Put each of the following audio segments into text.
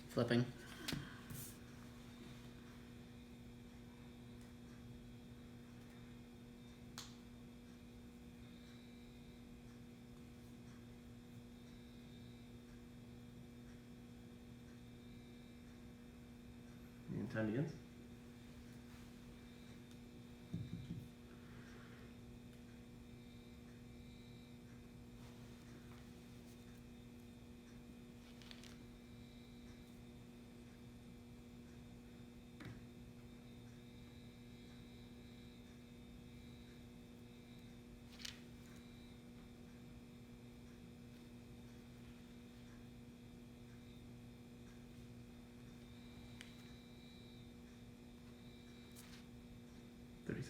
Flipping. And time begins. $30.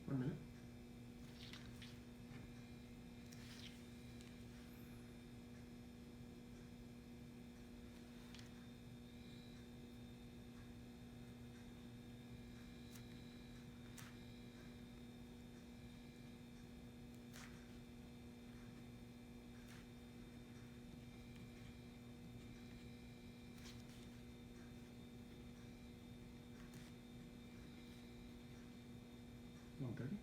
One minute. $130.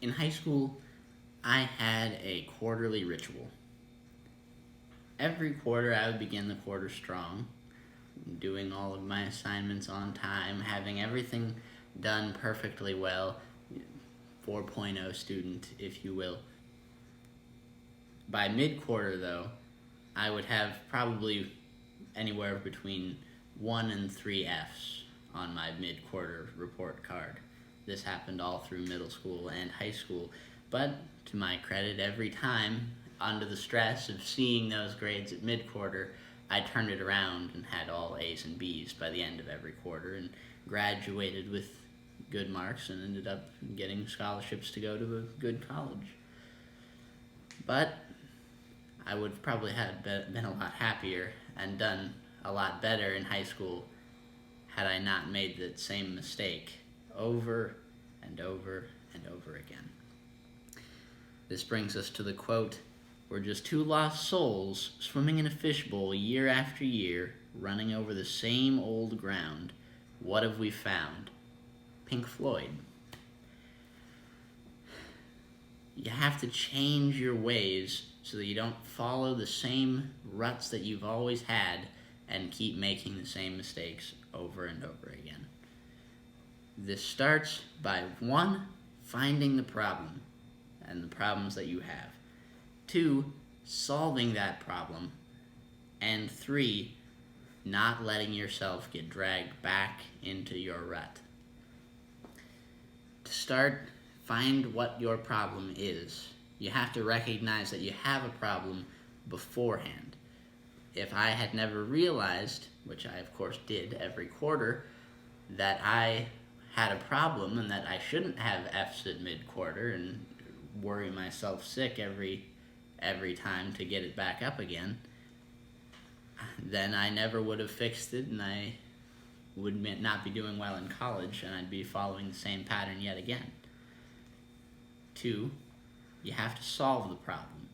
In high school, I had a quarterly ritual. Every quarter, I would begin the quarter strong, doing all of my assignments on time, having everything done perfectly well. 4.0 student, if you will. By mid-quarter, though, I would have probably anywhere between 1 and 3 Fs on my mid-quarter report card. This happened all through middle school and high school, but to my credit, every time, under the stress of seeing those grades at mid-quarter, I turned it around and had all A's and B's by the end of every quarter and graduated with good marks and ended up getting scholarships to go to a good college. But I would probably have been a lot happier and done a lot better in high school had I not made that same mistake over and over and over again. This brings us to the quote, "We're just two lost souls swimming in a fishbowl year after year, running over the same old ground. What have we found?" Pink Floyd. You have to change your ways so that you don't follow the same ruts that you've always had and keep making the same mistakes over and over again. This starts by 1, finding the problem and the problems that you have. 2, solving that problem. And 3, not letting yourself get dragged back into your rut. To start, find what your problem is. You have to recognize that you have a problem beforehand. If I had never realized, which I of course did every quarter, that I had a problem and that I shouldn't have F's at mid-quarter and worry myself sick every time to get it back up again, then I never would have fixed it and I would not be doing well in college and I'd be following the same pattern yet again. 2, you have to solve the problem.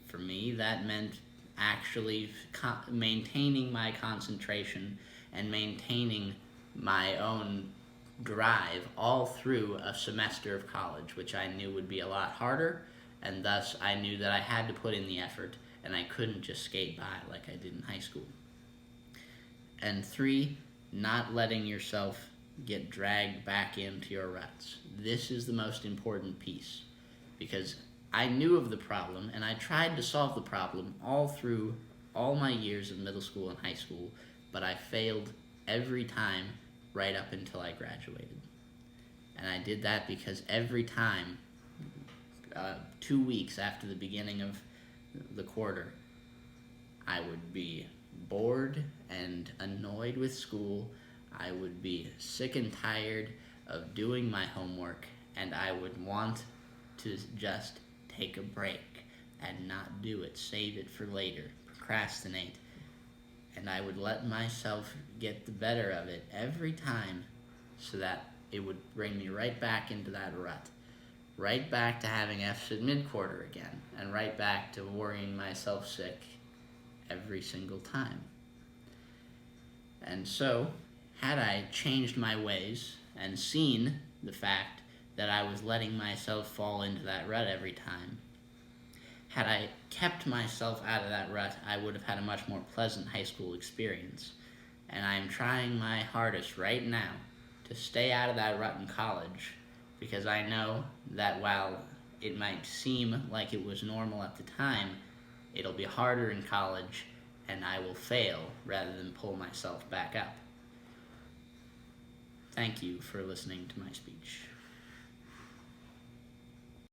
For me, that meant actually maintaining my concentration and maintaining my own drive all through a semester of college, which I knew would be a lot harder, and thus I knew that I had to put in the effort and I couldn't just skate by like I did in high school. And 3, not letting yourself get dragged back into your ruts. This is the most important piece, because I knew of the problem and I tried to solve the problem all through all my years of middle school and high school, but I failed every time right up until I graduated. And I did that because every time, 2 weeks after the beginning of the quarter, I would be bored and annoyed with school. I would be sick and tired of doing my homework, and I would want to just take a break and not do it, save it for later, procrastinate. And I would let myself get the better of it every time so that it would bring me right back into that rut. Right back to having F's at mid-quarter again, and right back to worrying myself sick every single time. And so, had I changed my ways and seen the fact that I was letting myself fall into that rut every time, had I kept myself out of that rut, I would have had a much more pleasant high school experience. And I am trying my hardest right now to stay out of that rut in college, because I know that while it might seem like it was normal at the time, it'll be harder in college, and I will fail rather than pull myself back up. Thank you for listening to my speech.